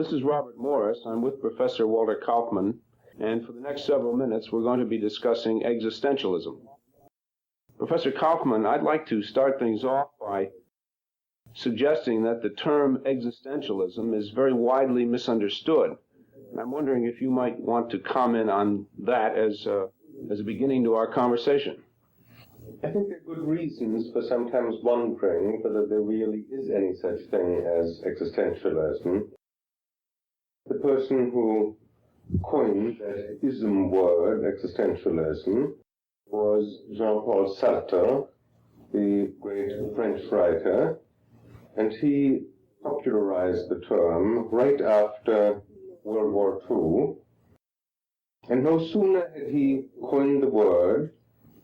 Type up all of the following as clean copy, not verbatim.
This is Robert Morris. I'm with Professor Walter Kaufmann, and for the next several minutes we're going to be discussing existentialism. Professor Kaufmann, I'd like to start things off by suggesting that the term existentialism is very widely misunderstood. And I'm wondering if you might want to comment on that as a beginning to our conversation. I think there are good reasons for sometimes wondering whether there really is any such thing as existentialism. The person who coined that ism word, existentialism, was Jean-Paul Sartre, the great French writer, and he popularized the term right after World War II. And no sooner had he coined the word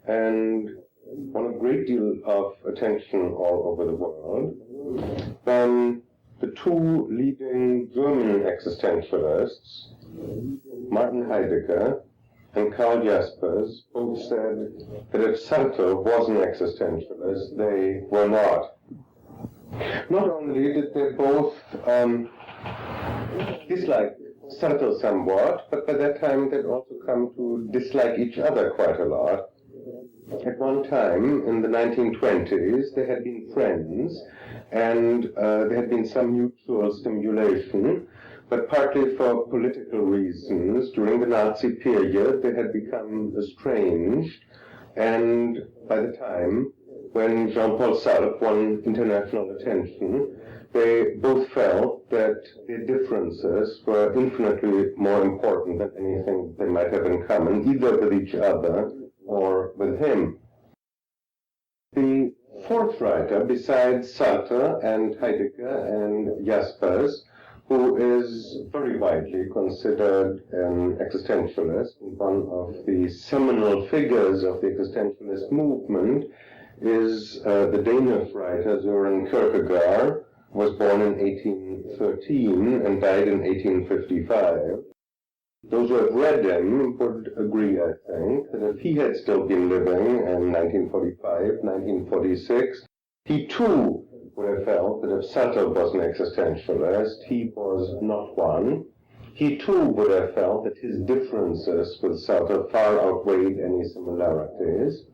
and won a great deal of attention all over the world than the two leading German existentialists, Martin Heidegger and Karl Jaspers, both said that if Sartre was an existentialist, they were not. Not only did they both dislike Sartre somewhat, but by that time they'd also come to dislike each other quite a lot. At one time, in the 1920s, they had been friends, and there had been some mutual stimulation, but partly for political reasons, during the Nazi period, they had become estranged, and by the time when Jean-Paul Sartre won international attention, they both felt that their differences were infinitely more important than anything they might have in common, either with each other or with him. The fourth writer, besides Sartre and Heidegger and Jaspers, who is very widely considered an existentialist and one of the seminal figures of the existentialist movement, is the Danish writer Søren Kierkegaard, who was born in 1813 and died in 1855. Those who have read him would agree, I think, that if he had still been living in 1945, 1946, he too would have felt that if Sartre was an existentialist, he was not one. He too would have felt that his differences with Sartre far outweighed any similarities.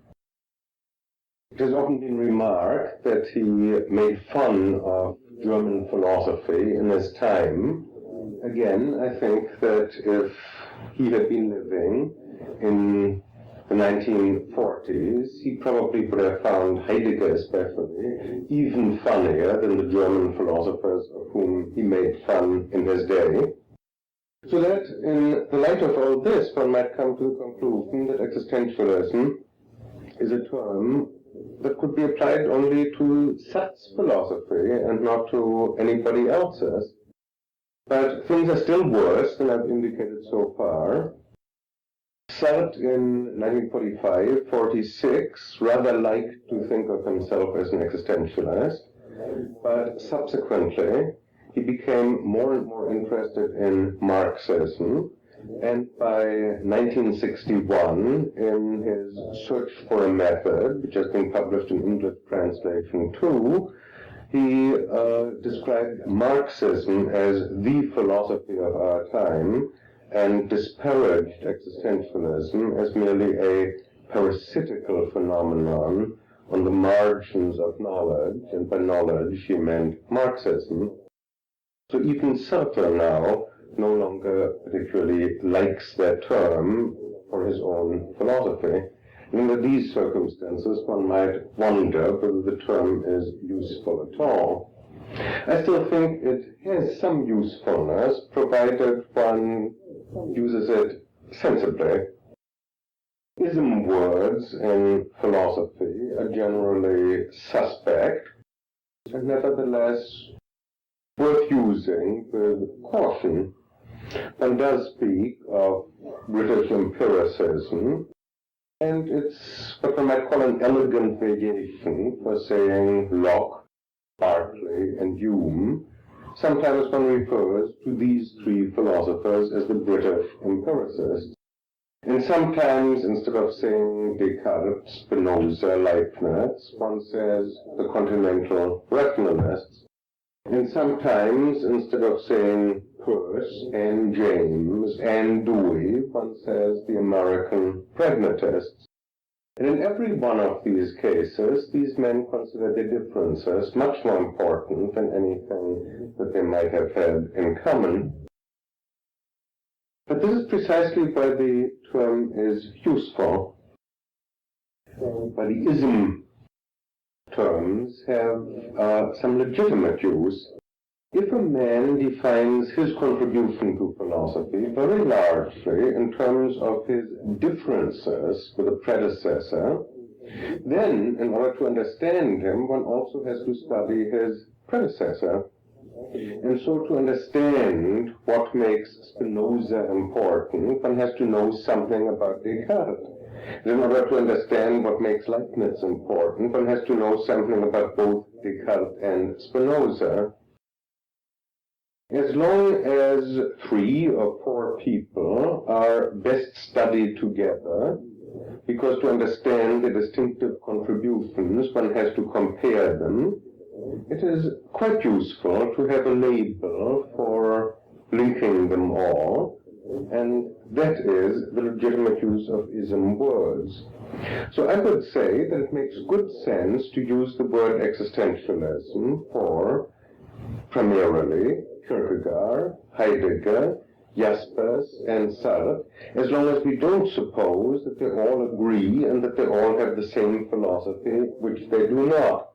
It has often been remarked that he made fun of German philosophy in his time. Again, I think that if he had been living in the 1940s, he probably would have found Heidegger especially even funnier than the German philosophers of whom he made fun in his day. So that in the light of all this, one might come to the conclusion that existentialism is a term that could be applied only to Sartre's philosophy and not to anybody else's. But things are still worse than I've indicated so far. Sartre in 1945-46 rather liked to think of himself as an existentialist, but subsequently he became more and more interested in Marxism, and by 1961, in his Search for a Method, which has been published in English translation too, he described Marxism as the philosophy of our time and disparaged existentialism as merely a parasitical phenomenon on the margins of knowledge, and by knowledge he meant Marxism. So even Sartre now no longer particularly likes that term for his own philosophy. And under these circumstances, one might wonder whether the term is useful at all. I still think it has some usefulness, provided one uses it sensibly. Ism words in philosophy are generally suspect, and nevertheless worth using with caution. One does speak of British empiricism, and it's what one might call an elegant variation for saying Locke, Berkeley, and Hume. Sometimes one refers to these three philosophers as the British empiricists. And sometimes, instead of saying Descartes, Spinoza, Leibniz, one says the continental rationalists. And sometimes, instead of saying Peirce and James and Dewey, one says the American pragmatists. And in every one of these cases, these men consider their differences much more important than anything that they might have had in common. But this is precisely why the term is useful. Why the ism terms have some legitimate use. If a man defines his contribution to philosophy very largely in terms of his differences with a predecessor, then in order to understand him, one also has to study his predecessor. And so to understand what makes Spinoza important, one has to know something about Descartes. In order to understand what makes Leibniz important, one has to know something about both Descartes and Spinoza. As long as 3 or 4 people are best studied together, because to understand their distinctive contributions, one has to compare them, it is quite useful to have a label for linking them all, and that is the legitimate use of ism words. So I would say that it makes good sense to use the word existentialism for primarily Kierkegaard, Heidegger, Jaspers, and Sartre, as long as we don't suppose that they all agree and that they all have the same philosophy, which they do not.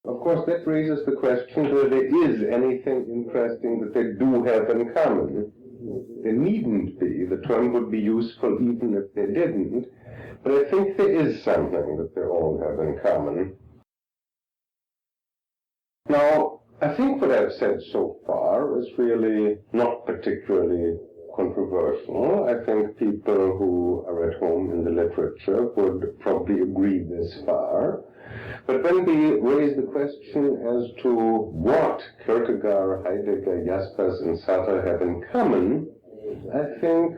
Of course, that raises the question whether there is anything interesting that they do have in common. There needn't be. The term would be useful even if they didn't, but I think there is something that they all have in common. Now, I think what I've said so far is really not particularly controversial. I think people who are at home in the literature would probably agree this far. But when we raise the question as to what Kierkegaard, Heidegger, Jaspers, and Sartre have in common, I think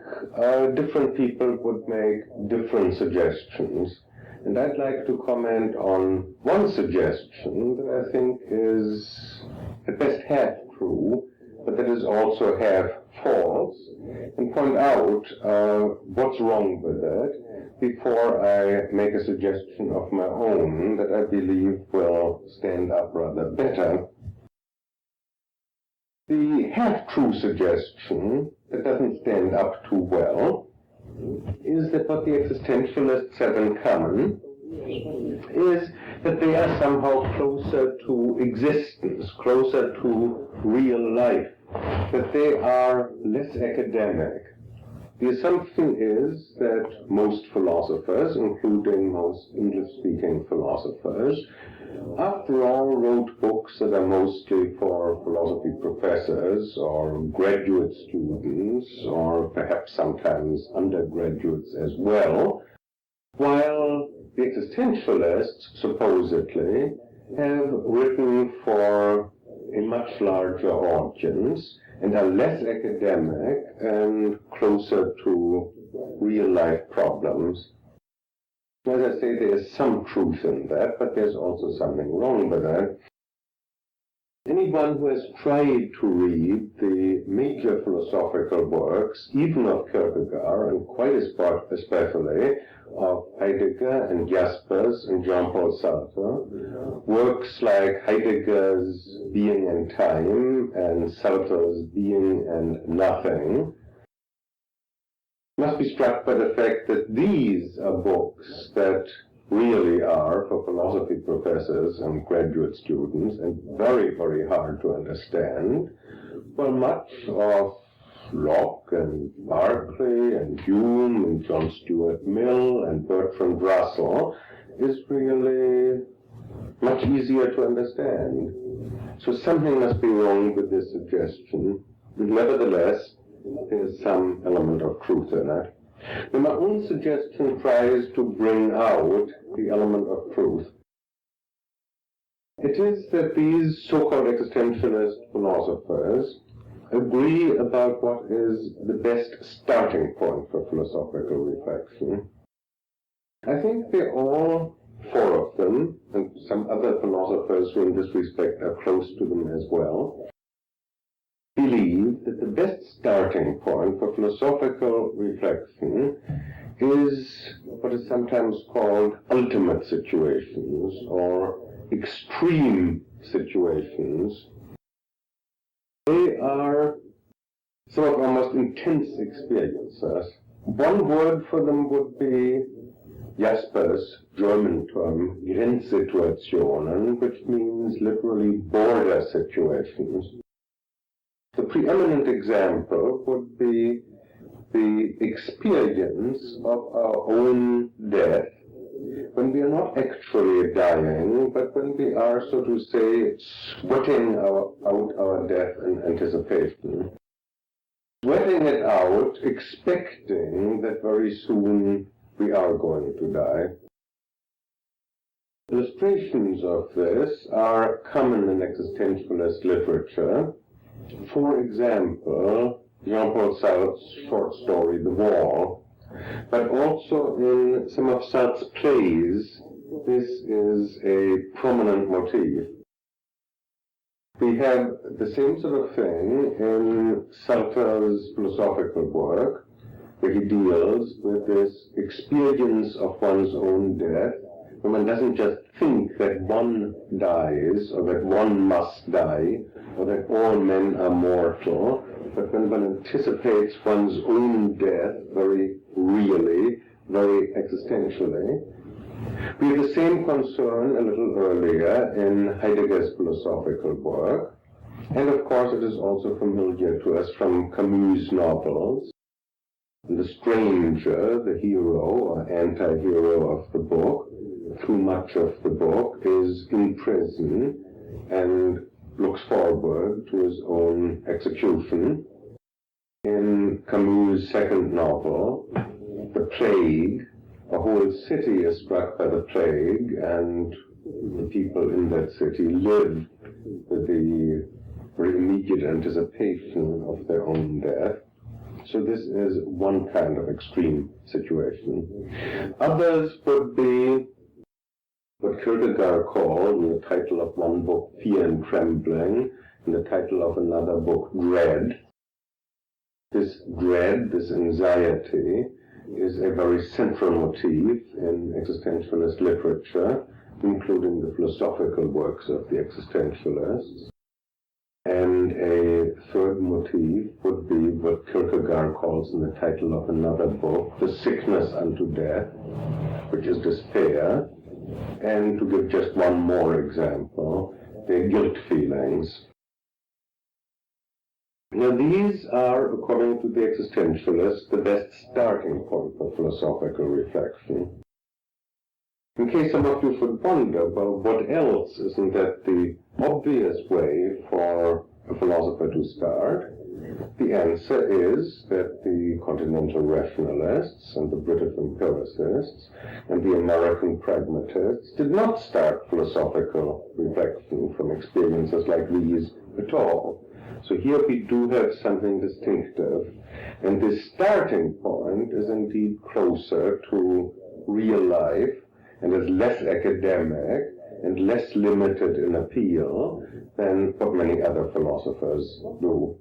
different people would make different suggestions. And I'd like to comment on one suggestion that I think is at best half true, but that is also half false, and point out what's wrong with it before I make a suggestion of my own that I believe will stand up rather better. The half-true suggestion that doesn't stand up too well is that what the existentialists have in common is that they are somehow closer to existence, closer to real life, that they are less academic. The assumption is that most philosophers, including most English-speaking philosophers, after all wrote books that are mostly for philosophy professors or graduate students or perhaps sometimes undergraduates as well, while the existentialists supposedly have written for a much larger audience and are less academic and closer to real-life problems. As I say, there is some truth in that, but there's also something wrong with that. Anyone who has tried to read the major philosophical works, even of Kierkegaard, and quite especially of Heidegger and Jaspers and Jean-Paul Sartre, works like Heidegger's Being and Time and Sartre's Being and Nothing, must be struck by the fact that these are books that really are for philosophy professors and graduate students and very, very hard to understand, while much of Locke and Berkeley and Hume and John Stuart Mill and Bertrand Russell is really much easier to understand. So something must be wrong with this suggestion. Nevertheless, there's some element of truth in it. Now, my own suggestion tries to bring out the element of truth. It is that these so-called existentialist philosophers agree about what is the best starting point for philosophical reflection. I think they all, 4 of them, and some other philosophers who in this respect are close to them as well, believe that the best starting point for philosophical reflection is what is sometimes called ultimate situations or extreme situations. They are some of our most intense experiences. One word for them would be Jaspers' German term, Grenzsituationen, which means literally border situations. The preeminent example would be the experience of our own death, when we are not actually dying, but when we are, so to say, sweating out our death in anticipation. Sweating it out, expecting that very soon we are going to die. Illustrations of this are common in existentialist literature. For example, Jean-Paul Sartre's short story, The Wall, but also in some of Sartre's plays, this is a prominent motif. We have the same sort of thing in Sartre's philosophical work, where he deals with this experience of one's own death, where one doesn't just think that one dies, or that one must die, or that all men are mortal, but when one anticipates one's own death very really, very existentially. We have the same concern a little earlier in Heidegger's philosophical work, and of course it is also familiar to us from Camus' novels. The stranger, the hero or anti-hero of the book, through much of the book, is in prison and looks forward to his own execution. In Camus' second novel, The Plague, a whole city is struck by the plague, and the people in that city live with the very immediate anticipation of their own death. So this is one kind of extreme situation. Others would be what Kierkegaard called, in the title of one book, Fear and Trembling, in the title of another book, Dread. This dread, this anxiety, is a very central motif in existentialist literature, including the philosophical works of the existentialists. And a third motif would be what Kierkegaard calls in the title of another book, The Sickness Unto Death, which is despair. And to give just one more example, the guilt feelings. Now these are, according to the existentialists, the best starting point for philosophical reflection. In case some of you should wonder, well, what else? Isn't that the obvious way for a philosopher to start? The answer is that the continental rationalists and the British empiricists and the American pragmatists did not start philosophical reflection from experiences like these at all. So here we do have something distinctive, and this starting point is indeed closer to real life and is less academic and less limited in appeal than what many other philosophers do.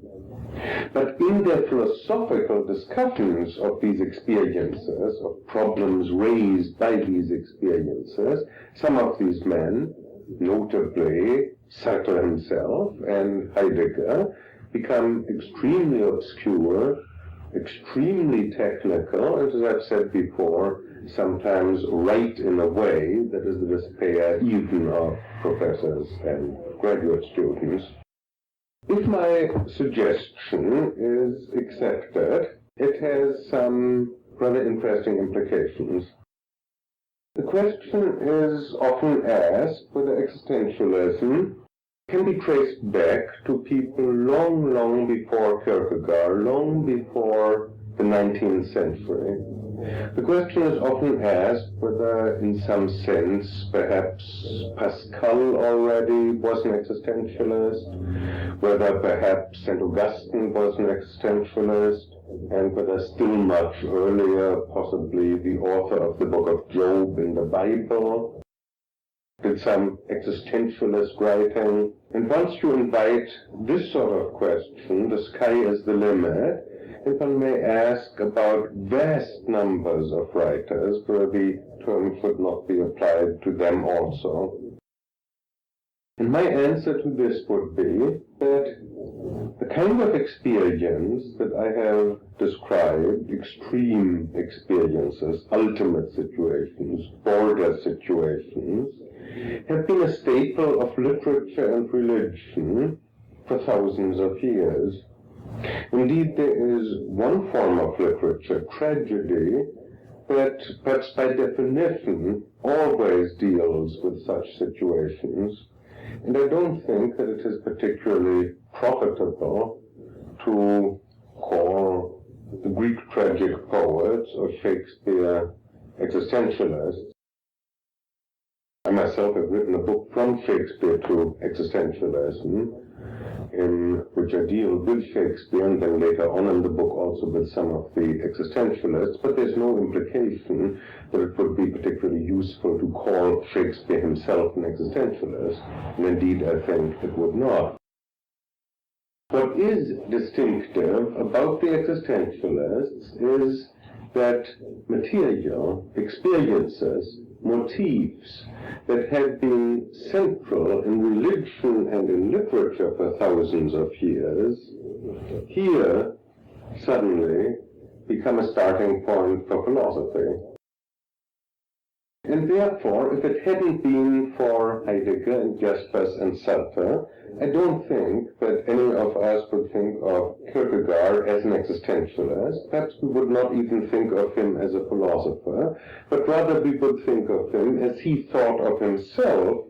But in their philosophical discussions of these experiences, of problems raised by these experiences, some of these men, notably Sartre himself and Heidegger, become extremely obscure, extremely technical, and as I've said before, sometimes right in a way that is the despair even of professors and graduate students. If my suggestion is accepted, it has some rather interesting implications. The question is often asked whether existentialism can be traced back to people long, long before Kierkegaard, long before the 19th century. The question is often asked whether, in some sense, perhaps Pascal already was an existentialist, whether perhaps St. Augustine was an existentialist, and whether still much earlier, possibly the author of the book of Job in the Bible did some existentialist writing. And once you invite this sort of question, the sky is the limit, and one may ask about vast numbers of writers where the term should not be applied to them also. And my answer to this would be that the kind of experience that I have described, extreme experiences, ultimate situations, border situations, have been a staple of literature and religion for thousands of years. Indeed, there is one form of literature, tragedy, that perhaps by definition always deals with such situations. And I don't think that it is particularly profitable to call the Greek tragic poets or Shakespeare existentialists. I myself have written a book from Shakespeare to existentialism, in which I deal with Shakespeare, and then later on in the book also with some of the existentialists, but there's no implication that it would be particularly useful to call Shakespeare himself an existentialist, and indeed I think it would not. What is distinctive about the existentialists is that material, experiences, motifs that had been central in religion and in literature for thousands of years, here suddenly become a starting point for philosophy. And therefore, if it hadn't been for Heidegger and Jaspers and Sartre, I don't think that any of us would think of Kierkegaard as an existentialist. Perhaps we would not even think of him as a philosopher, but rather we would think of him as he thought of himself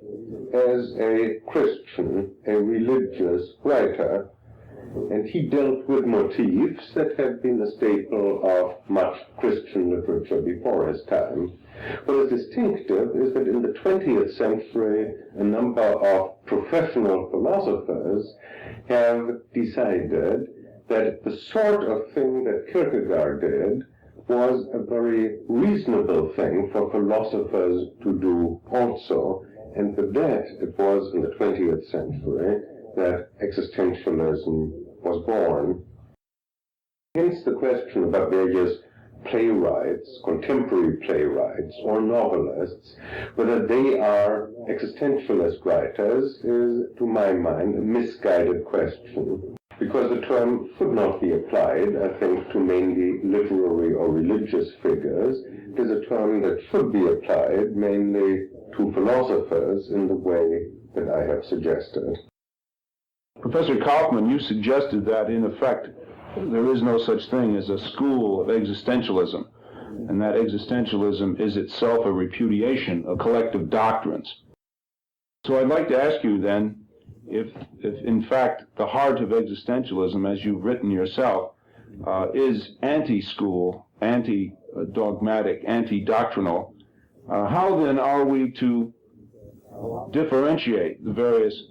as a Christian, a religious writer. And he dealt with motifs that had been a staple of much Christian literature before his time. What is distinctive is that in the 20th century, a number of professional philosophers have decided that the sort of thing that Kierkegaard did was a very reasonable thing for philosophers to do also, and for that it was in the 20th century that existentialism was born. Hence the question about various playwrights, contemporary playwrights, or novelists, whether they are existentialist writers is, to my mind, a misguided question, because the term should not be applied, I think, to mainly literary or religious figures. It is a term that should be applied mainly to philosophers in the way that I have suggested. Professor Kaufmann, you suggested that, in effect, there is no such thing as a school of existentialism, and that existentialism is itself a repudiation of collective doctrines. So I'd like to ask you then, if in fact the heart of existentialism, as you've written yourself, is anti-school, anti-dogmatic, anti-doctrinal, how then are we to differentiate the various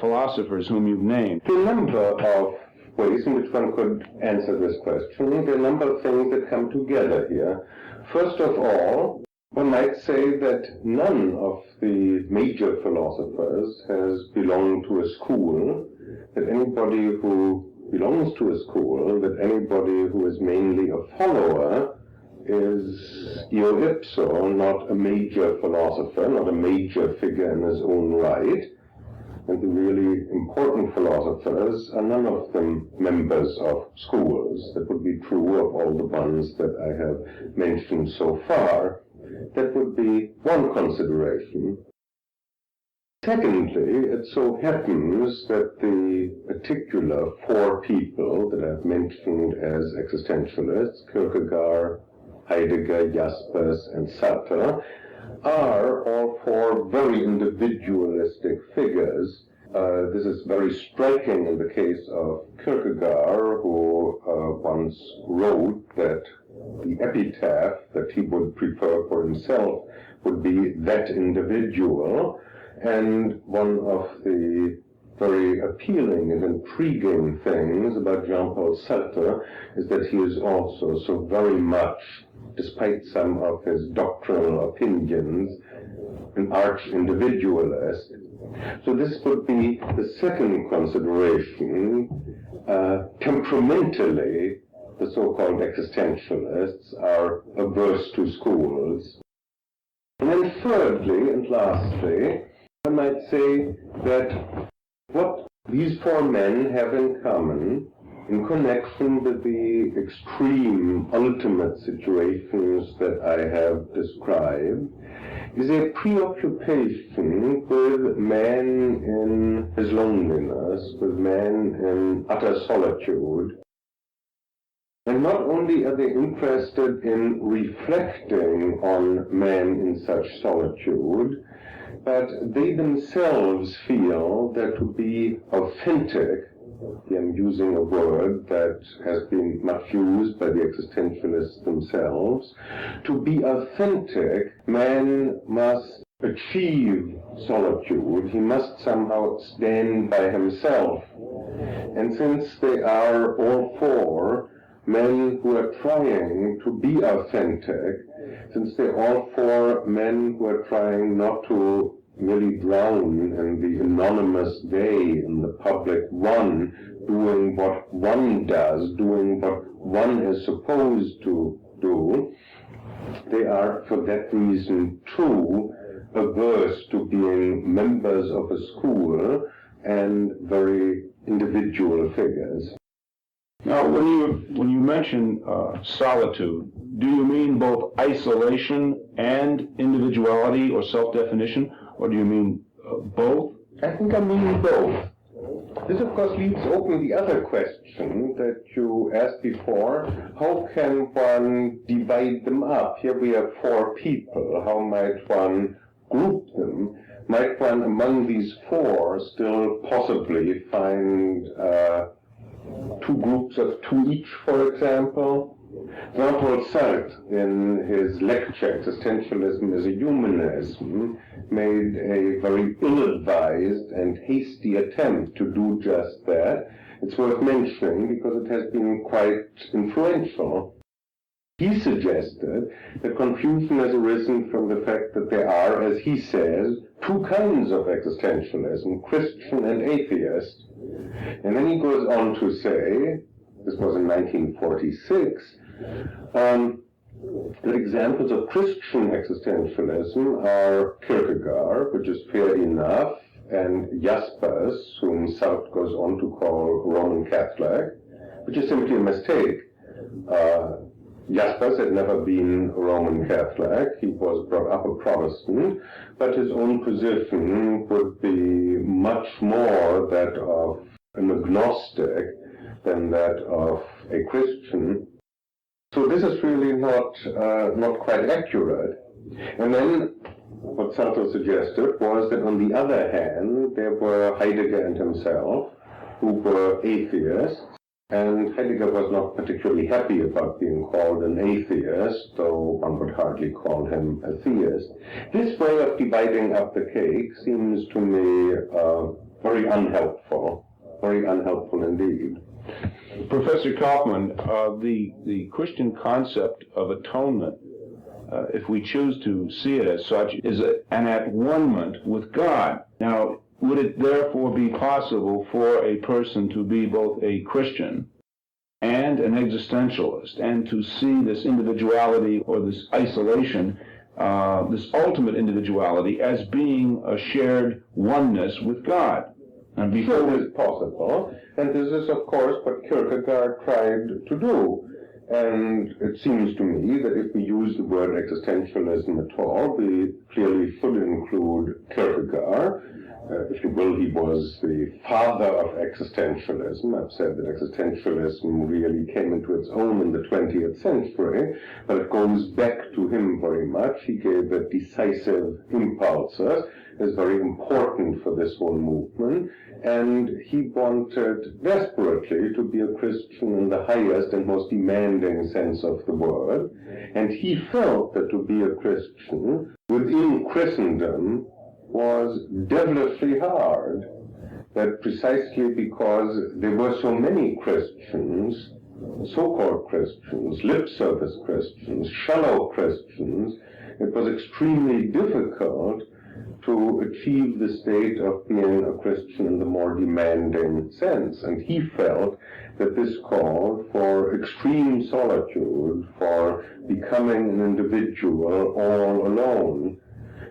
philosophers whom you've named? The number of ways in which one could answer this question. There are a number of things that come together here. First of all, one might say that none of the major philosophers has belonged to a school, that anybody who belongs to a school, that anybody who is mainly a follower is eo ipso not a major philosopher, not a major figure in his own right. And the really important philosophers are none of them members of schools. That would be true of all the ones that I have mentioned so far. That would be one consideration. Secondly, it so happens that the particular four people that I've mentioned as existentialists, Kierkegaard, Heidegger, Jaspers, and Sartre, are all four very individualistic figures. This is very striking in the case of Kierkegaard, who once wrote that the epitaph that he would prefer for himself would be "that individual," and one of the very appealing and intriguing things about Jean-Paul Sartre is that he is also so very much, despite some of his doctrinal opinions, an arch-individualist. So this would be the second consideration. Temperamentally, the so-called existentialists are averse to schools. And then thirdly and lastly, I might say that what these four men have in common, in connection with the extreme, ultimate situations that I have described, is a preoccupation with man in his loneliness, with man in utter solitude. And not only are they interested in reflecting on man in such solitude, but they themselves feel that to be authentic, I'm using a word that has been much used by the existentialists themselves, to be authentic, man must achieve solitude, he must somehow stand by himself. And since they are all four men who are trying to be authentic, since they're all four men who are trying not to really drown in the anonymous they, in the public one, doing what one does, doing what one is supposed to do, they are, for that reason, too, averse to being members of a school and very individual figures. Now, when you mention solitude, do you mean both isolation and individuality or self-definition, or do you mean both? I think I mean both. This, of course, leaves open the other question that you asked before. How can one divide them up? Here we have four people. How might one group them? Might one, among these four, still possibly find two groups of two each, for example? Jean-Paul Sartre, in his lecture, Existentialism is a Humanism, made a very ill-advised and hasty attempt to do just that. It's worth mentioning because it has been quite influential. He suggested that confusion has arisen from the fact that there are, as he says, two kinds of existentialism, Christian and atheist. And then he goes on to say, this was in 1946, that examples of Christian existentialism are Kierkegaard, which is fair enough, and Jaspers, whom Sartre goes on to call Roman Catholic, which is simply a mistake. Jaspers had never been a Roman Catholic. He was brought up a Protestant, but his own position would be much more that of an agnostic than that of a Christian. So this is really not quite accurate. And then what Sartre suggested was that on the other hand, there were Heidegger and himself, who were atheists, and Heidegger was not particularly happy about being called an atheist, though one would hardly call him a theist. This way of dividing up the cake seems to me very unhelpful indeed. Professor Kaufmann, the Christian concept of atonement, if we choose to see it as such, is an at-one-ment with God. Now, would it therefore be possible for a person to be both a Christian and an existentialist, and to see this individuality or this isolation, this ultimate individuality, as being a shared oneness with God? And before it is possible, and this is, of course, what Kierkegaard tried to do. And it seems to me that if we use the word existentialism at all, we clearly should include Kierkegaard. If you will, he was the father of existentialism. I've said that existentialism really came into its own in the 20th century, but it goes back to him very much. He gave the decisive impulses. Is very important for this whole movement, and he wanted desperately to be a Christian in the highest and most demanding sense of the word, and he felt that to be a Christian within Christendom was devilishly hard, that precisely because there were so many Christians, so-called Christians, lip service Christians, shallow Christians, it was extremely difficult to achieve the state of being a Christian in the more demanding sense. And he felt that this called for extreme solitude, for becoming an individual all alone.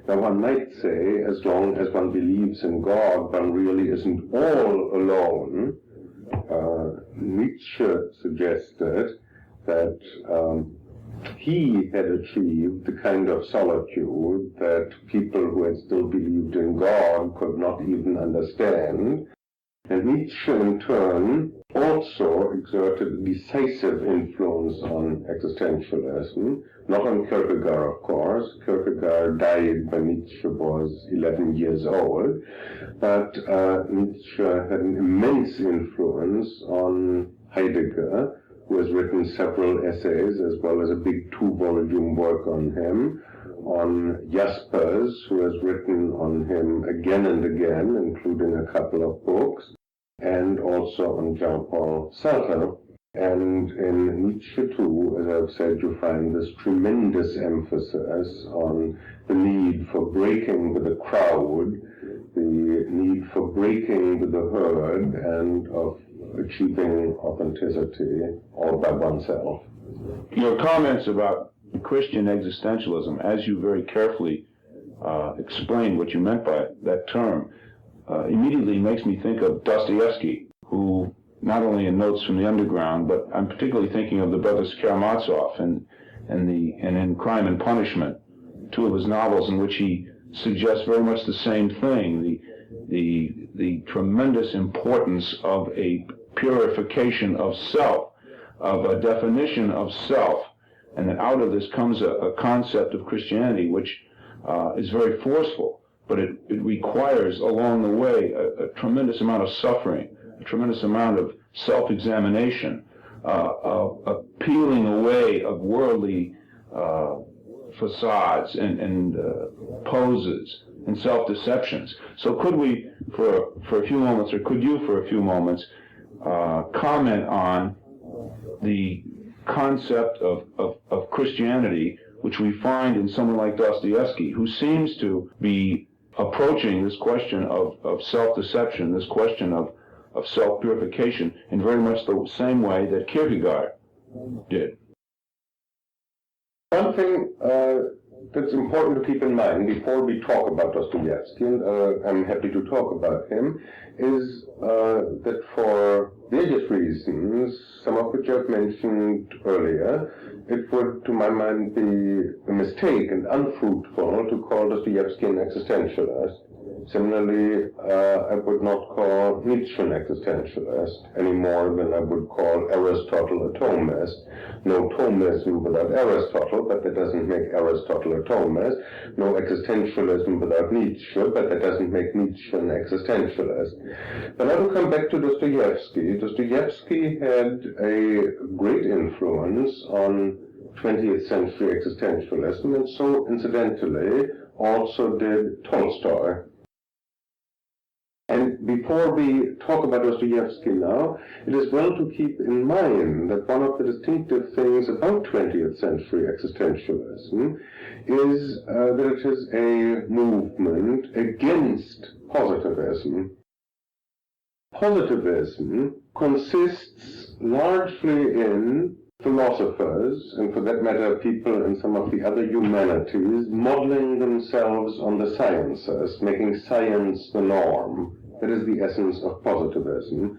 Now one might say, as long as one believes in God, one really isn't all alone. Nietzsche suggested that he had achieved the kind of solitude that people who had still believed in God could not even understand. And Nietzsche, in turn, also exerted a decisive influence on existentialism, not on Kierkegaard, of course. Kierkegaard died when Nietzsche was 11 years old, but Nietzsche had an immense influence on Heidegger, who has written several essays as well as a big 2-volume work on him, on Jaspers, who has written on him again and again, including a couple of books, and also on Jean-Paul Sartre. And in Nietzsche too, as I've said, you find this tremendous emphasis on the need for breaking with the crowd, the need for breaking with the herd, and of achieving authenticity all by oneself. Your comments about Christian existentialism, as you very carefully explained what you meant by that term, immediately makes me think of Dostoyevsky, who not only in Notes from the Underground, but I'm particularly thinking of the brothers Karamazov and in Crime and Punishment, two of his novels in which he suggests very much the same thing, the tremendous importance of a purification of self, of a definition of self, and that out of this comes a concept of Christianity which is very forceful, but it requires along the way a tremendous amount of suffering, a tremendous amount of self-examination, a peeling away of worldly facades and poses and self-deceptions. So could we, for a few moments, or could you for a few moments, comment on the concept of Christianity, which we find in someone like Dostoyevsky, who seems to be approaching this question of self-deception, this question of self-purification, in very much the same way that Kierkegaard did. One thing that's important to keep in mind before we talk about Dostoyevsky, and I'm happy to talk about him, is that for various reasons, some of which I've mentioned earlier, it would, to my mind, be a mistake and unfruitful to call Dostoyevsky an existentialist. Similarly, I would not call Nietzsche an existentialist any more than I would call Aristotle a Thomist. No Thomism without Aristotle, but that doesn't make Aristotle a Thomist. No existentialism without Nietzsche, but that doesn't make Nietzsche an existentialist. But I will come back to Dostoyevsky. Dostoyevsky had a great influence on 20th century existentialism, and so, incidentally, also did Tolstoy. And before we talk about Dostoyevsky now, it is well to keep in mind that one of the distinctive things about 20th century existentialism is that it is a movement against positivism. Positivism consists largely in philosophers, and for that matter people in some of the other humanities, modeling themselves on the sciences, making science the norm. That is the essence of positivism.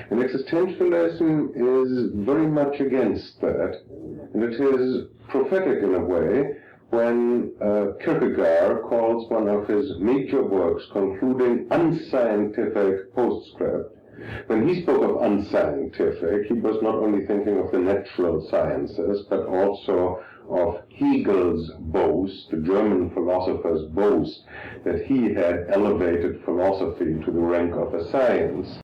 And existentialism is very much against that. And it is prophetic in a way when Kierkegaard calls one of his major works, concluding unscientific postscript. When he spoke of unscientific, he was not only thinking of the natural sciences, but also of Hegel's boast, the German philosopher's boast, that he had elevated philosophy to the rank of a science.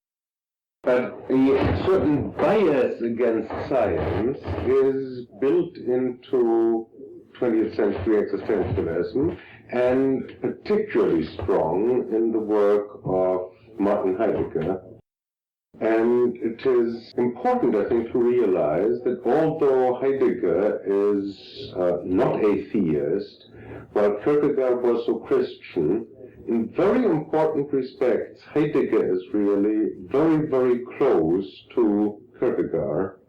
But a certain bias against science is built into 20th century existentialism, and particularly strong in the work of Martin Heidegger. And it is important, I think, to realize that although Heidegger is not a theist, while Kierkegaard was so Christian, in very important respects, Heidegger is really very, very close to Kierkegaard.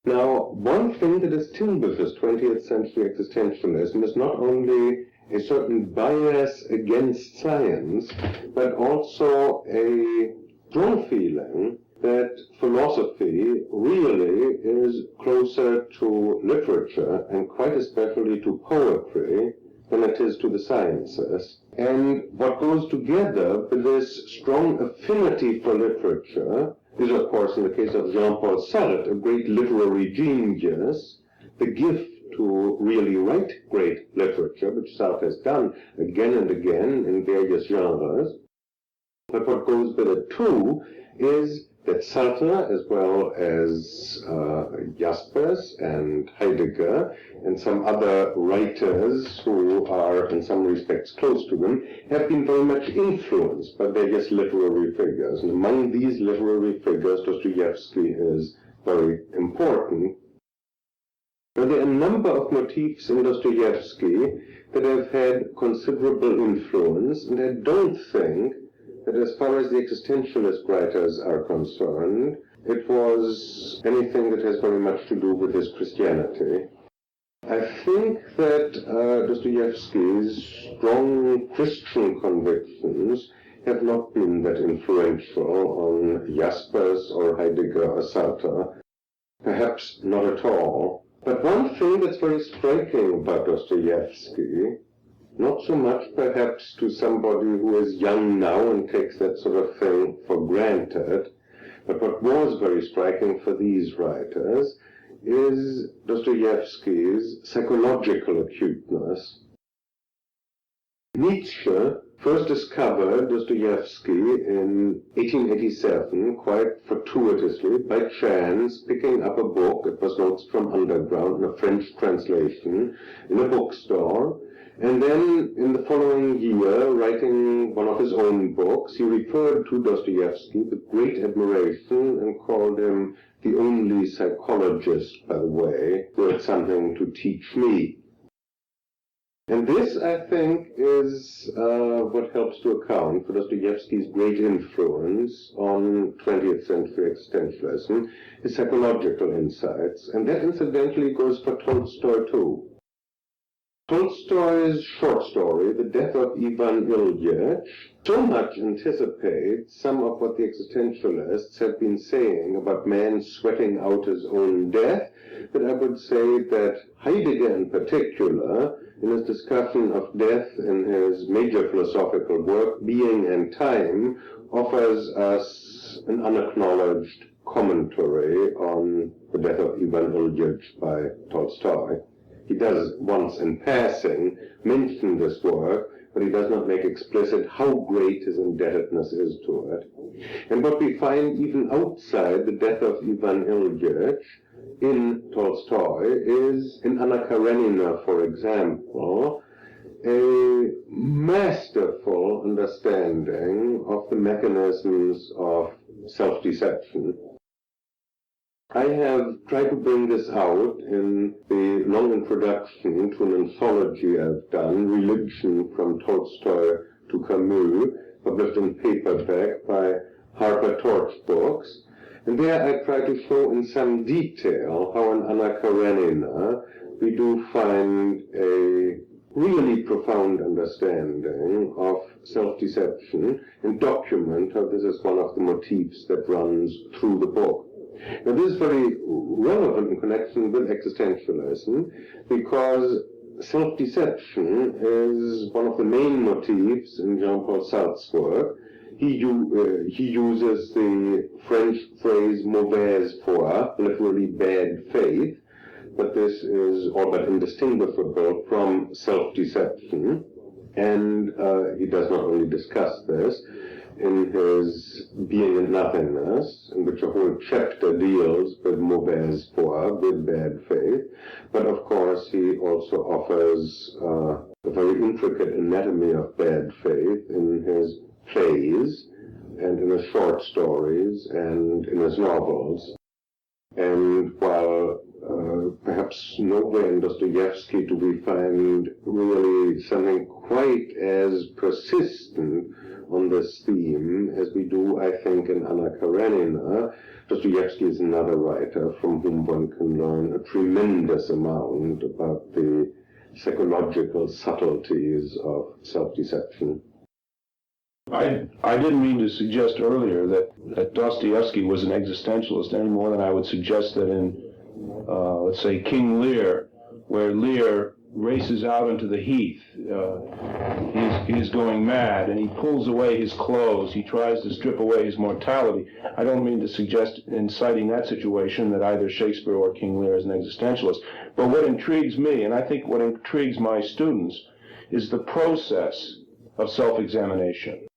Now, one thing that distinguishes 20th century existentialism is not only a certain bias against science, but also a strong feeling that philosophy really is closer to literature, and quite especially to poetry, than it is to the sciences. And what goes together with this strong affinity for literature is, of course, in the case of Jean-Paul Sartre, a great literary genius, the gift to really write great literature, which Sartre has done again and again in various genres. But what goes with it too is that Sartre, as well as Jaspers and Heidegger and some other writers who are in some respects close to them, have been very much influenced by various literary figures. And among these literary figures, Dostoyevsky is very important. Now, there are a number of motifs in Dostoyevsky that have had considerable influence, and I don't think that as far as the existentialist writers are concerned, it was anything that has very much to do with his Christianity. I think that Dostoyevsky's strong Christian convictions have not been that influential on Jaspers or Heidegger or Sartre, perhaps not at all. But one thing that's very striking about Dostoyevsky, not so much perhaps to somebody who is young now and takes that sort of thing for granted, but what was very striking for these writers is Dostoyevsky's psychological acuteness. Nietzsche first discovered Dostoyevsky in 1887, quite fortuitously, by chance, picking up a book. It was Notes from Underground, a French translation, in a bookstore. And then, in the following year, writing one of his own books, he referred to Dostoyevsky with great admiration and called him the only psychologist, by the way, who had something to teach me. And this, I think, is what helps to account for Dostoyevsky's great influence on 20th century existentialism, his psychological insights. And that, incidentally, goes for Tolstoy, too. Tolstoy's short story, The Death of Ivan Ilyich, so much anticipates some of what the existentialists have been saying about man sweating out his own death, that I would say that Heidegger in particular, in his discussion of death in his major philosophical work, Being and Time, offers us an unacknowledged commentary on The Death of Ivan Ilyich by Tolstoy. He does once in passing mention this work, but he does not make explicit how great his indebtedness is to it. And what we find even outside The Death of Ivan Ilyich in Tolstoy is, in Anna Karenina, for example, a masterful understanding of the mechanisms of self-deception. I have tried to bring this out in the long introduction to an anthology I've done, Religion from Tolstoy to Camus, published in paperback by Harper Torch Books. And there I try to show in some detail how in Anna Karenina we do find a really profound understanding of self-deception and document how this is one of the motifs that runs through the book. Now, this is very relevant in connection with existentialism because self-deception is one of the main motifs in Jean-Paul Sartre's work. He uses the French phrase mauvaise foi, literally bad faith, but this is all but indistinguishable from self-deception. And he does not only discuss this in his Being and Nothingness, in which a whole chapter deals with mauvaise foi, with bad faith, but of course he also offers a very intricate anatomy of bad faith in his plays and in his short stories and in his novels. And while perhaps nowhere in Dostoyevsky do we find really something quite as persistent on this theme as we do, I think, in Anna Karenina. Dostoyevsky is another writer from whom one can learn a tremendous amount about the psychological subtleties of self-deception. I didn't mean to suggest earlier that Dostoevsky was an existentialist any more than I would suggest that in, let's say, King Lear, where Lear races out into the heath. He's going mad, and he pulls away his clothes. He tries to strip away his mortality. I don't mean to suggest in citing that situation that either Shakespeare or King Lear is an existentialist. But what intrigues me, and I think what intrigues my students, is the process of self-examination.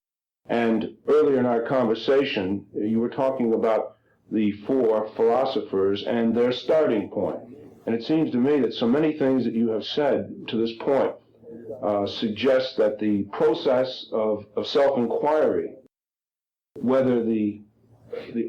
And earlier in our conversation, you were talking about the four philosophers and their starting point. And it seems to me that so many things that you have said to this point suggest that the process of self-inquiry, whether the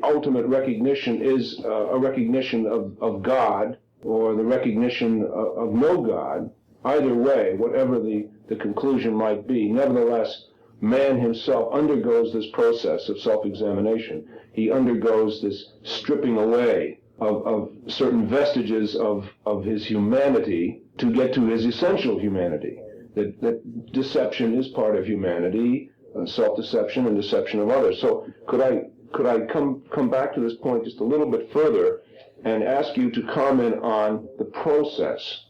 ultimate recognition is a recognition of God or the recognition of no God, either way, whatever the conclusion might be, nevertheless, man himself undergoes this process of self-examination. He undergoes this stripping away of certain vestiges of his humanity to get to his essential humanity. That deception is part of humanity, self-deception and deception of others. So could I come back to this point just a little bit further and ask you to comment on the process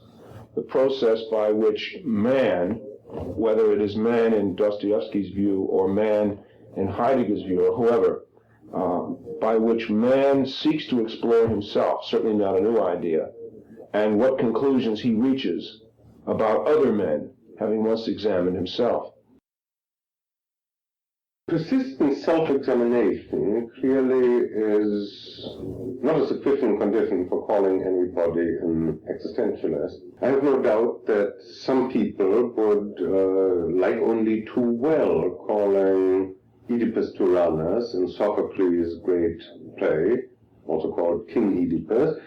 by which man, whether it is man in Dostoevsky's view or man in Heidegger's view or whoever, by which man seeks to explore himself, certainly not a new idea, and what conclusions he reaches about other men, having once examined himself. Persistent self-examination clearly is not a sufficient condition for calling anybody an existentialist. I have no doubt that some people would like only too well calling Oedipus Tyrannus in Sophocles' great play, also called King Oedipus,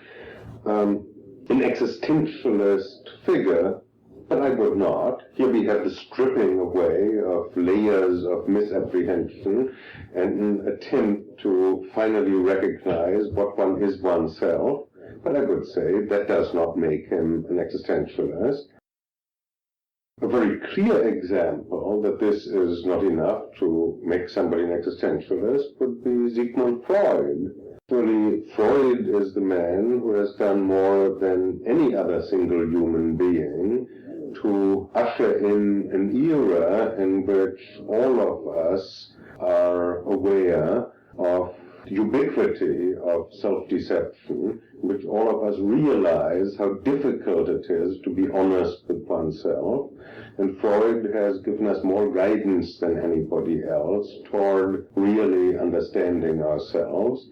an existentialist figure, but I would not. Here we have the stripping away of layers of misapprehension and an attempt to finally recognize what one is oneself, but I would say that does not make him an existentialist. A very clear example that this is not enough to make somebody an existentialist would be Sigmund Freud. Actually, Freud is the man who has done more than any other single human being to usher in an era in which all of us are aware of the ubiquity of self-deception, in which all of us realize how difficult it is to be honest with oneself. And Freud has given us more guidance than anybody else toward really understanding ourselves.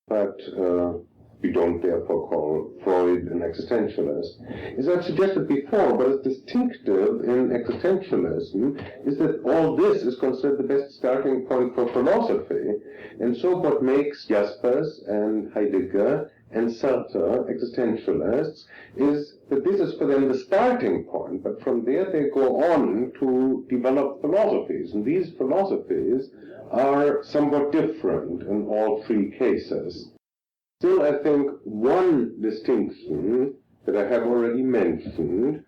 But we don't therefore call Freud an existentialist. As I've suggested before, what is distinctive in existentialism is that all this is considered the best starting point for philosophy. And so what makes Jaspers and Heidegger and Sartre existentialists is that this is for them the starting point, but from there they go on to develop philosophies. And these philosophies are somewhat different in all three cases. Still, I think one distinction that I have already mentioned,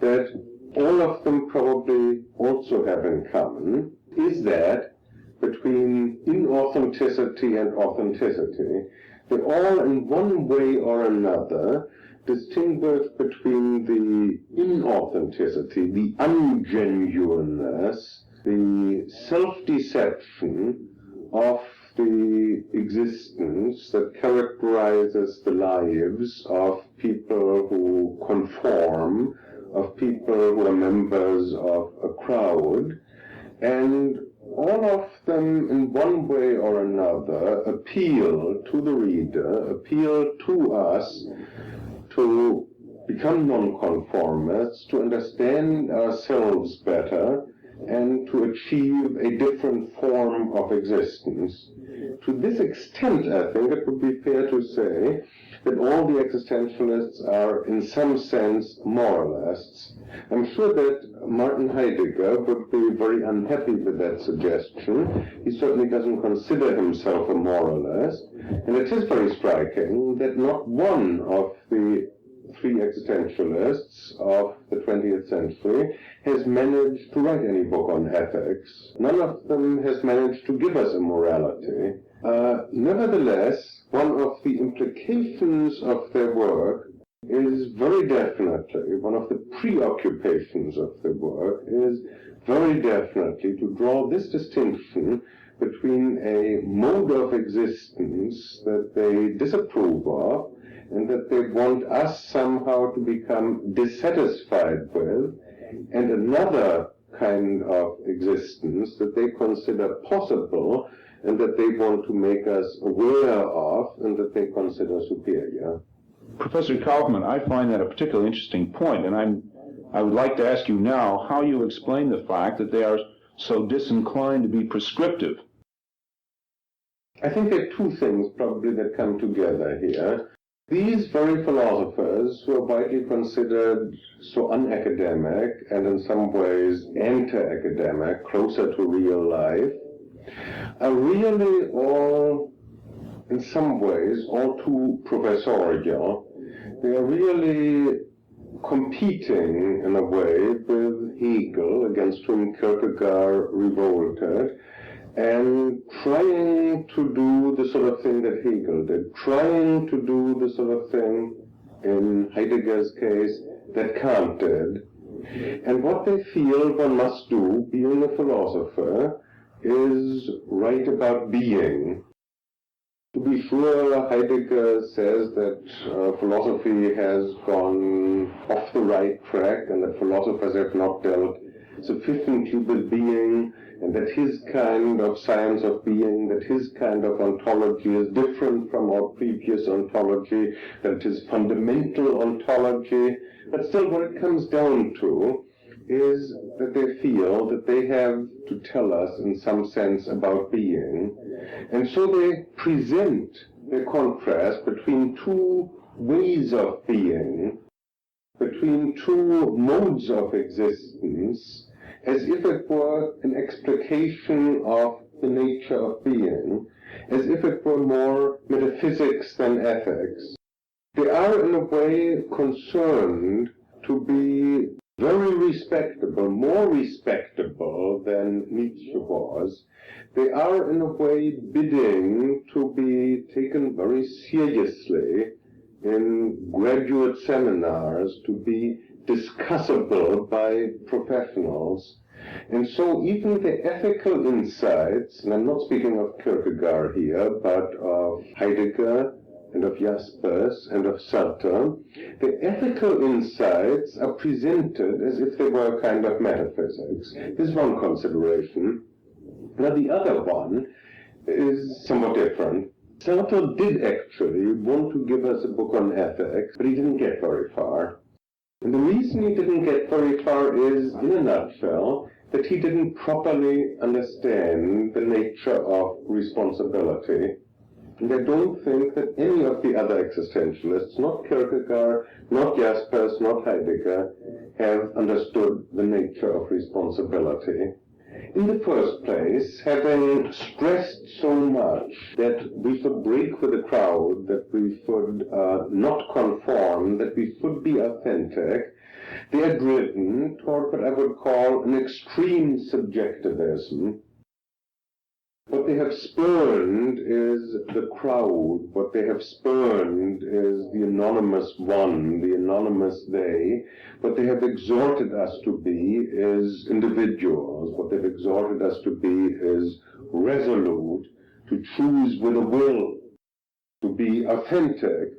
that all of them probably also have in common, is that between inauthenticity and authenticity, they all in one way or another distinguish between the inauthenticity, the ungenuineness, the self-deception of the existence that characterizes the lives of people who conform, of people who are members of a crowd, and all of them in one way or another appeal to the reader, appeal to us to become nonconformists, to understand ourselves better, and to achieve a different form of existence. To this extent, I think it would be fair to say that all the existentialists are, in some sense, moralists. I'm sure that Martin Heidegger would be very unhappy with that suggestion. He certainly doesn't consider himself a moralist, and it is very striking that not one of the three existentialists of the 20th century has managed to write any book on ethics. None of them has managed to give us a morality. Nevertheless, one of the implications of their work is very definitely, one of the preoccupations of their work is very definitely to draw this distinction between a mode of existence that they disapprove of and that they want us somehow to become dissatisfied with, and another kind of existence that they consider possible and that they want to make us aware of and that they consider superior. Professor Kaufmann, I find that a particularly interesting point, and I would like to ask you now how you explain the fact that they are so disinclined to be prescriptive. I think there are two things probably that come together here. These very philosophers, who are widely considered so unacademic and in some ways anti-academic, closer to real life, are really all, in some ways, all too professorial. They are really competing, in a way, with Hegel, against whom Kierkegaard revolted, and trying to do the sort of thing that Hegel did, trying to do the sort of thing, in Heidegger's case, that Kant did. And what they feel one must do, being a philosopher, is write about being. To be sure, Heidegger says that philosophy has gone off the right track and that philosophers have not dealt sufficiently with being, and that his kind of science of being, that his kind of ontology is different from our previous ontology, that it is fundamental ontology. But still what it comes down to is that they feel that they have to tell us in some sense about being. And so they present the contrast between two ways of being, between two modes of existence, as if it were an explication of the nature of being, as if it were more metaphysics than ethics. They are in a way concerned to be very respectable, more respectable than Nietzsche was. They are in a way bidding to be taken very seriously in graduate seminars, to be discussable by professionals. And so even the ethical insights, and I'm not speaking of Kierkegaard here, but of Heidegger and of Jaspers and of Sartre, the ethical insights are presented as if they were a kind of metaphysics. This is one consideration. Now the other one is somewhat different. Sartre did actually want to give us a book on ethics, but he didn't get very far. And the reason he didn't get very far is, in a nutshell, that he didn't properly understand the nature of responsibility. And I don't think that any of the other existentialists, not Kierkegaard, not Jaspers, not Heidegger, have understood the nature of responsibility. In the first place, having stressed so much that we should break with the crowd, that we should not conform, that we should be authentic, they are driven toward what I would call an extreme subjectivism. What they have spurned is the crowd. What they have spurned is the anonymous one, the anonymous they. What they have exhorted us to be is individuals. What they've exhorted us to be is resolute, to choose with a will, to be authentic.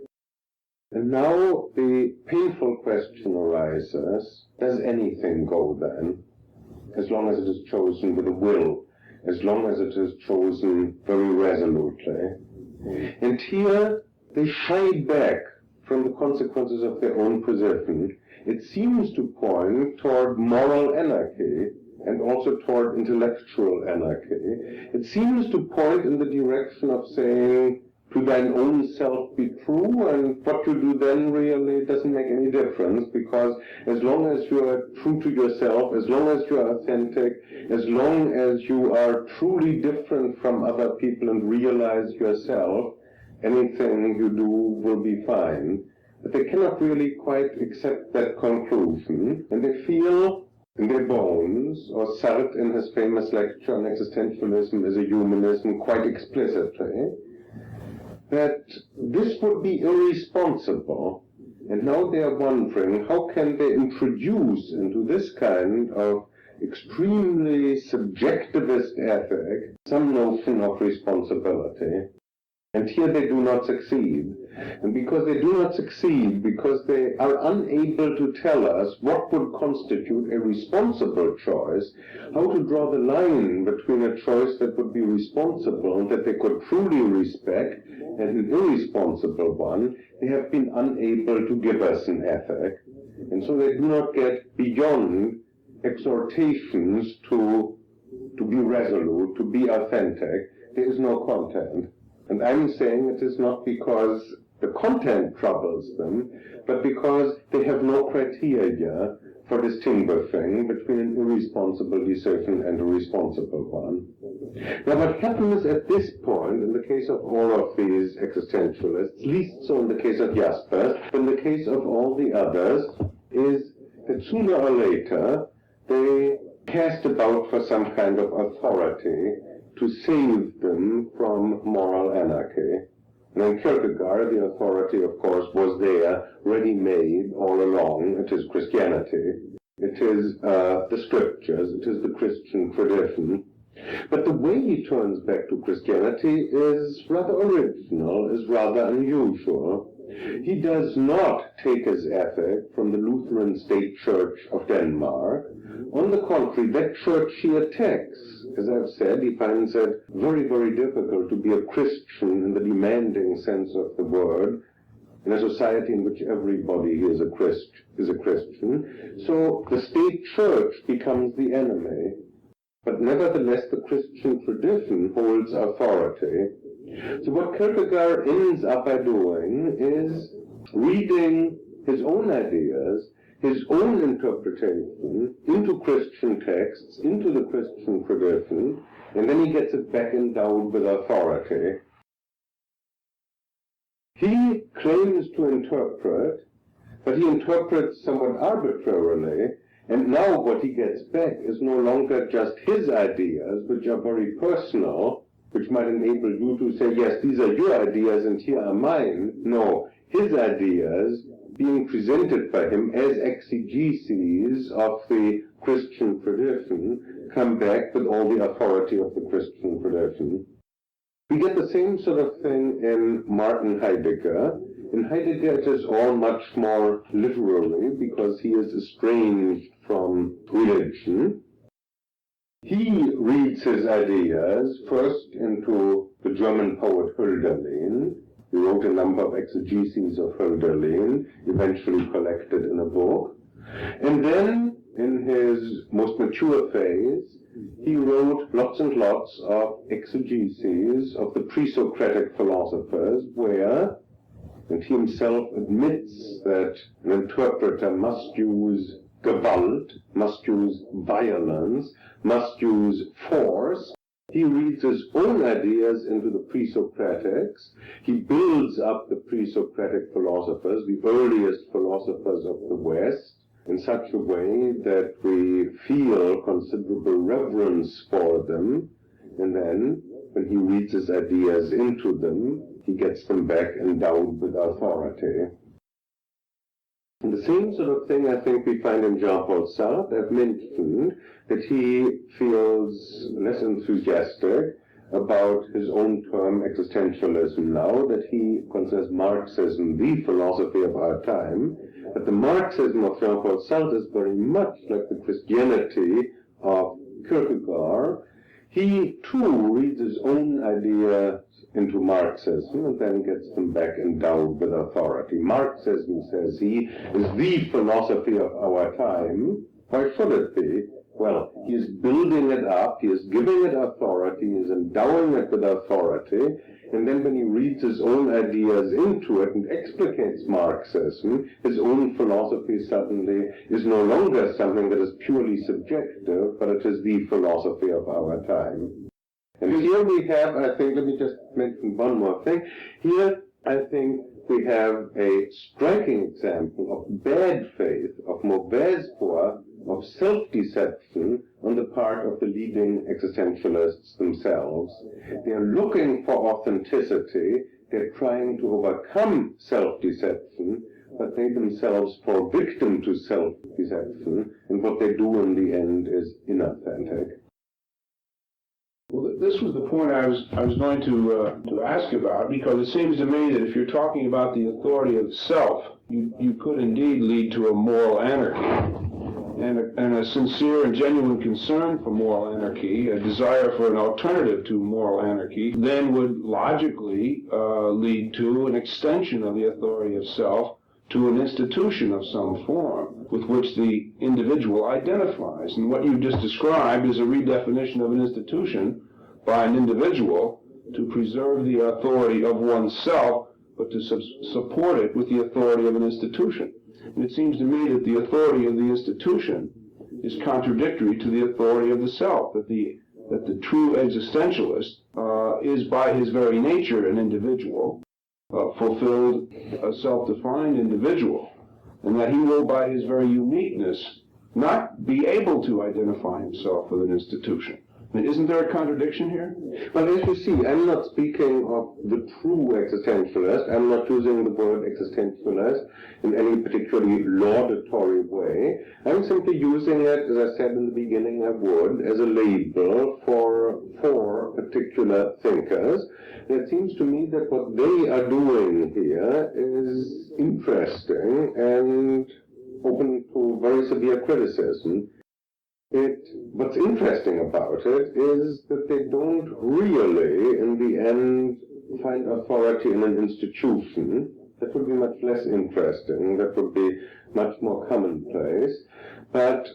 And now the painful question arises, does anything go then, as long as it is chosen with a will? As long as it is chosen very resolutely. And here they shy back from the consequences of their own position. It seems to point toward moral anarchy and also toward intellectual anarchy. It seems to point in the direction of saying, to thine own self be true, and what you do then really doesn't make any difference, because as long as you are true to yourself, as long as you are authentic, as long as you are truly different from other people and realize yourself, anything you do will be fine. But they cannot really quite accept that conclusion, and they feel in their bones, or Sartre in his famous lecture on existentialism as a humanism quite explicitly, that this would be irresponsible. And now they are wondering, how can they introduce into this kind of extremely subjectivist ethic some notion of responsibility? And here they do not succeed. And because they do not succeed, because they are unable to tell us what would constitute a responsible choice, how to draw the line between a choice that would be responsible, that they could truly respect, and an irresponsible one, they have been unable to give us an ethic. And so they do not get beyond exhortations to be resolute, to be authentic. There is no content. And I'm saying it is not because the content troubles them, but because they have no criteria for distinguishing between an irresponsible decision and a responsible one. Now what happens at this point, in the case of all of these existentialists, least so in the case of Jaspers, but in the case of all the others, is that sooner or later they cast about for some kind of authority to save them from moral anarchy. And in Kierkegaard, the authority, of course, was there, ready-made all along. It is Christianity. It is the scriptures. It is the Christian tradition. But the way he turns back to Christianity is rather original, is rather unusual. He does not take his ethic from the Lutheran State Church of Denmark. On the contrary, that church he attacks. As I've said, he finds it very, very difficult to be a Christian in the demanding sense of the word, in a society in which everybody is a Christian. So the state church becomes the enemy. But nevertheless, the Christian tradition holds authority. So what Kierkegaard ends up by doing is reading his own ideas, his own interpretation into Christian texts, into the Christian tradition, and then he gets it back endowed with authority. He claims to interpret, but he interprets somewhat arbitrarily, and now what he gets back is no longer just his ideas, which are very personal, which might enable you to say, yes, these are your ideas and here are mine. No, his ideas being presented by him as exegeses of the Christian tradition come back with all the authority of the Christian tradition. We get the same sort of thing in Martin Heidegger. In Heidegger it is all much more literary because he is estranged from religion. He reads his ideas first into the German poet Hölderlin. He wrote a number of exegeses of Hölderlin, eventually collected in a book. And then, in his most mature phase, he wrote lots and lots of exegeses of the pre-Socratic philosophers where, and he himself admits that an interpreter must use Gewalt, must use violence, must use force. He reads his own ideas into the pre-Socratics. He builds up the pre-Socratic philosophers, the earliest philosophers of the West, in such a way that we feel considerable reverence for them. And then, when he reads his ideas into them, he gets them back endowed with authority. And the same sort of thing I think we find in Jean-Paul Sartre. I've mentioned that he feels less enthusiastic about his own term existentialism now, that he considers Marxism the philosophy of our time. But the Marxism of Jean-Paul Sartre is very much like the Christianity of Kierkegaard. He too reads his own ideas into Marxism and then gets them back endowed with authority. Marxism, says he, is the philosophy of our time. Why should it be? Well, he is building it up, he is giving it authority, he is endowing it with authority, And then when he reads his own ideas into it and explicates Marxism, his own philosophy suddenly is no longer something that is purely subjective, but it is the philosophy of our time. And here we have, I think, let me just mention one more thing. Here, I think, we have a striking example of bad faith, of mauvaise foi, of self-deception on the part of the leading existentialists themselves. They are looking for authenticity, they're trying to overcome self-deception, but they themselves fall victim to self-deception, and what they do in the end is inauthentic. Well, this was the point I was going to ask about, because it seems to me that if you're talking about the authority of self, you could indeed lead to a moral anarchy. And a sincere and genuine concern for moral anarchy, a desire for an alternative to moral anarchy, then would logically lead to an extension of the authority of self to an institution of some form with which the individual identifies. And what you've just described is a redefinition of an institution by an individual to preserve the authority of oneself, but to support it with the authority of an institution. And it seems to me that the authority of the institution is contradictory to the authority of the self, that the true existentialist is by his very nature an individual, fulfilled, a self-defined individual, and that he will by his very uniqueness not be able to identify himself with an institution. I mean, isn't there a contradiction here? Well, as you see, I'm not speaking of the true existentialist. I'm not using the word existentialist in any particularly laudatory way. I'm simply using it, as I said in the beginning I would, as a label for particular thinkers. And it seems to me that what they are doing here is interesting and open to very severe criticism. What's interesting about it is that they don't really, in the end, find authority in an institution. That would be much less interesting. That would be much more commonplace. But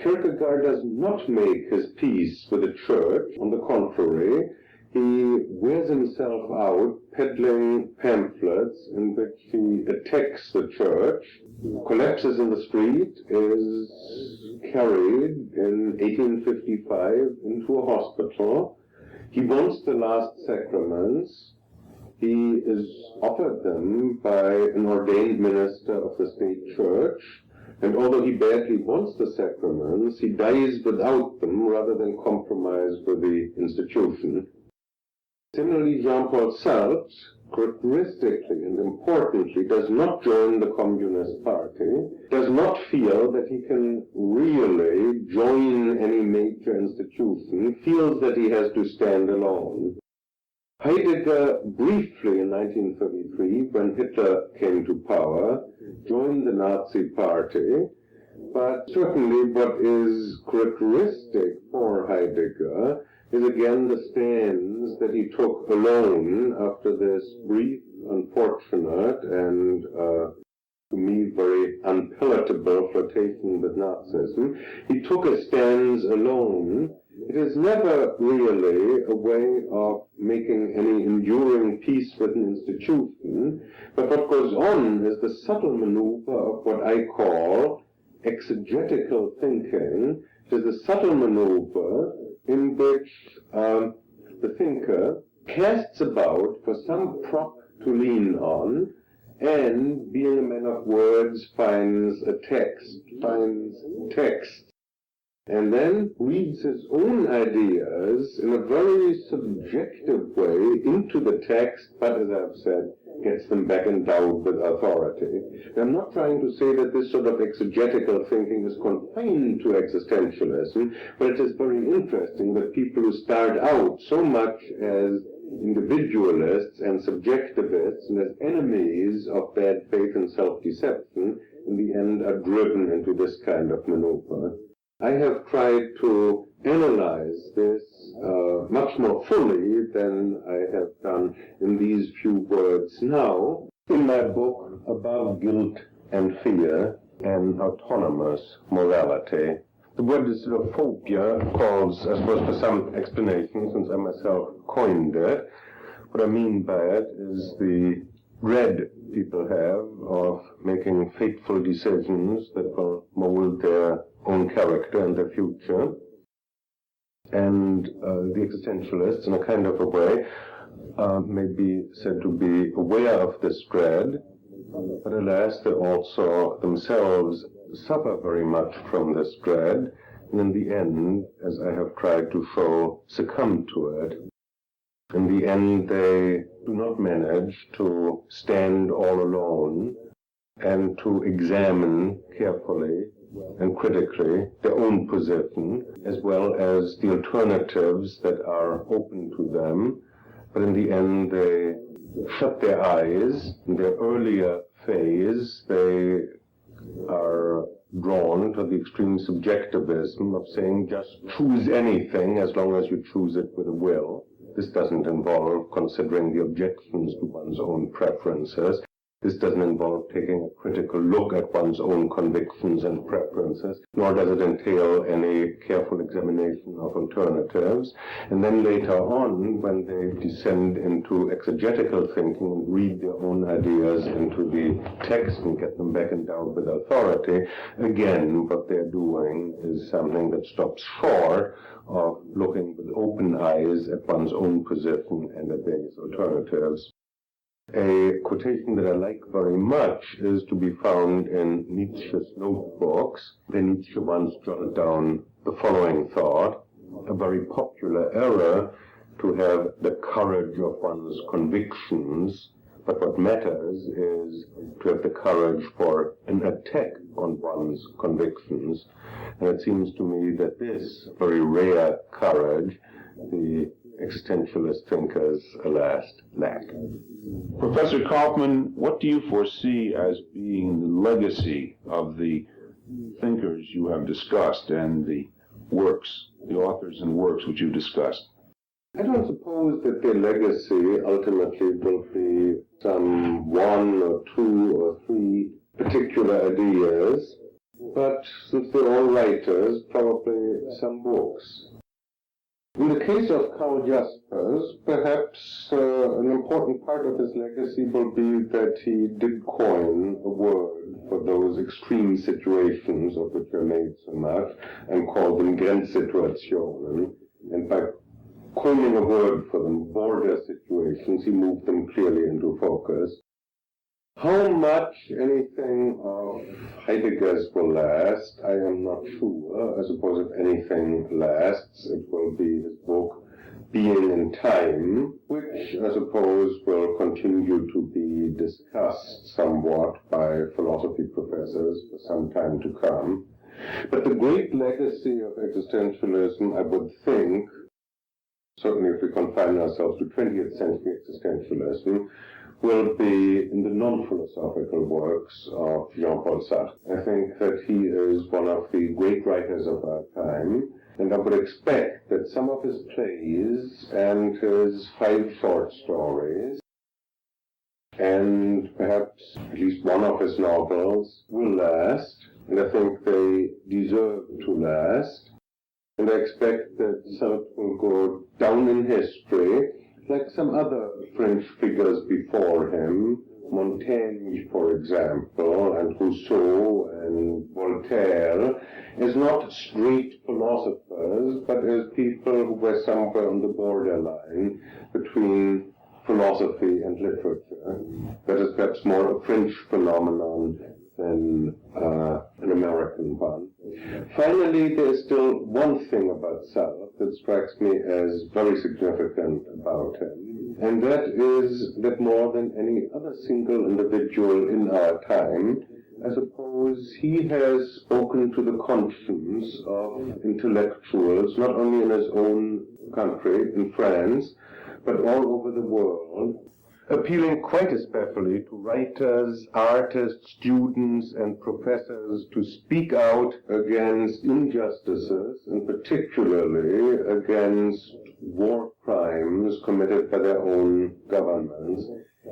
Kierkegaard does not make his peace with the church. On the contrary, he wears himself out peddling pamphlets in which he attacks the church, collapses in the street, is carried in 1855 into a hospital. He wants the last sacraments. He is offered them by an ordained minister of the state church, and although he badly wants the sacraments, he dies without them rather than compromise with the institution. Similarly, Jean-Paul Sartre, characteristically and importantly, does not join the Communist Party, does not feel that he can really join any major institution, feels that he has to stand alone. Heidegger briefly in 1933, when Hitler came to power, joined the Nazi Party, but certainly what is characteristic for Heidegger is again the stands that he took alone after this brief, unfortunate, and to me very unpalatable flirtation with Nazism. He took his stands alone. It is never really a way of making any enduring peace with an institution, but what goes on is the subtle maneuver of what I call exegetical thinking. It is a subtle maneuver in which the thinker casts about for some prop to lean on, and, being a man of words, finds a text, and then reads his own ideas in a very subjective way into the text, but as I've said, gets them back endowed with authority. And I'm not trying to say that this sort of exegetical thinking is confined to existentialism, but it is very interesting that people who start out so much as individualists and subjectivists and as enemies of bad faith and self-deception, in the end are driven into this kind of maneuver. I have tried to analyze this much more fully than I have done in these few words now in my book Above Guilt and Fear, an Autonomous Morality. The word is phobia calls, I suppose, for some explanation, since I myself coined it. What I mean by it is the dread people have of making fateful decisions that will mold their own character and their future. And the existentialists, in a kind of a way, may be said to be aware of this dread, but alas, they also themselves suffer very much from this dread, and in the end, as I have tried to show, succumb to it. In the end, they do not manage to stand all alone and to examine carefully and critically their own position, as well as the alternatives that are open to them. But in the end, they shut their eyes. In their earlier phase, they are drawn to the extreme subjectivism of saying just choose anything as long as you choose it with a will. This doesn't involve considering the objections to one's own preferences. This doesn't involve taking a critical look at one's own convictions and preferences, nor does it entail any careful examination of alternatives. And then later on, when they descend into exegetical thinking and read their own ideas into the text and get them back endowed with authority, again, what they're doing is something that stops short of looking with open eyes at one's own position and at various alternatives. A quotation that I like very much is to be found in Nietzsche's notebooks. Nietzsche once jotted down the following thought: a very popular error to have the courage of one's convictions, but what matters is to have the courage for an attack on one's convictions. And it seems to me that this very rare courage, the existentialist thinkers, alas, lack. Professor Kaufmann, what do you foresee as being the legacy of the thinkers you have discussed and the works, the authors and works which you've discussed? I don't suppose that their legacy ultimately will be some one or two or three particular ideas, but since they're all writers, probably some books. In the case of Karl Jaspers, perhaps an important part of his legacy will be that he did coin a word for those extreme situations of which are made so much, and called them Grenzsituationen. And by coining a word for them, border situations, he moved them clearly into focus. How much anything of Heidegger's will last, I am not sure. I suppose if anything lasts, it will be his book Being in Time, which I suppose will continue to be discussed somewhat by philosophy professors for some time to come. But the great legacy of existentialism, I would think, certainly if we confine ourselves to 20th century existentialism, will be in the non-philosophical works of Jean-Paul Sartre. I think that he is one of the great writers of our time, and I would expect that some of his plays and his 5 short stories, and perhaps at least one of his novels, will last, and I think they deserve to last. And I expect that Sartre will go down in history like some other French figures before him, Montaigne, for example, and Rousseau and Voltaire, as not straight philosophers, but as people who were somewhere on the borderline between philosophy and literature. That is perhaps more a French phenomenon than an American one. Finally, there is still one thing about Sartre that strikes me as very significant about him, and that is that more than any other single individual in our time, I suppose he has spoken to the conscience of intellectuals, not only in his own country, in France, but all over the world, appealing quite especially to writers, artists, students, and professors to speak out against injustices, and particularly against war crimes committed by their own governments.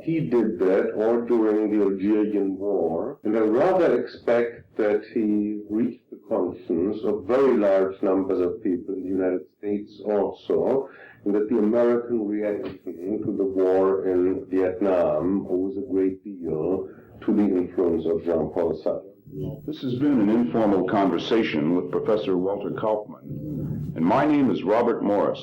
He did that all during the Algerian War, and I rather expect that he reached the conscience of very large numbers of people in the United States also, that the American reaction to the war in Vietnam owes a great deal to the influence of Jean-Paul Sartre. This has been an informal conversation with Professor Walter Kaufmann, and my name is Robert Morris.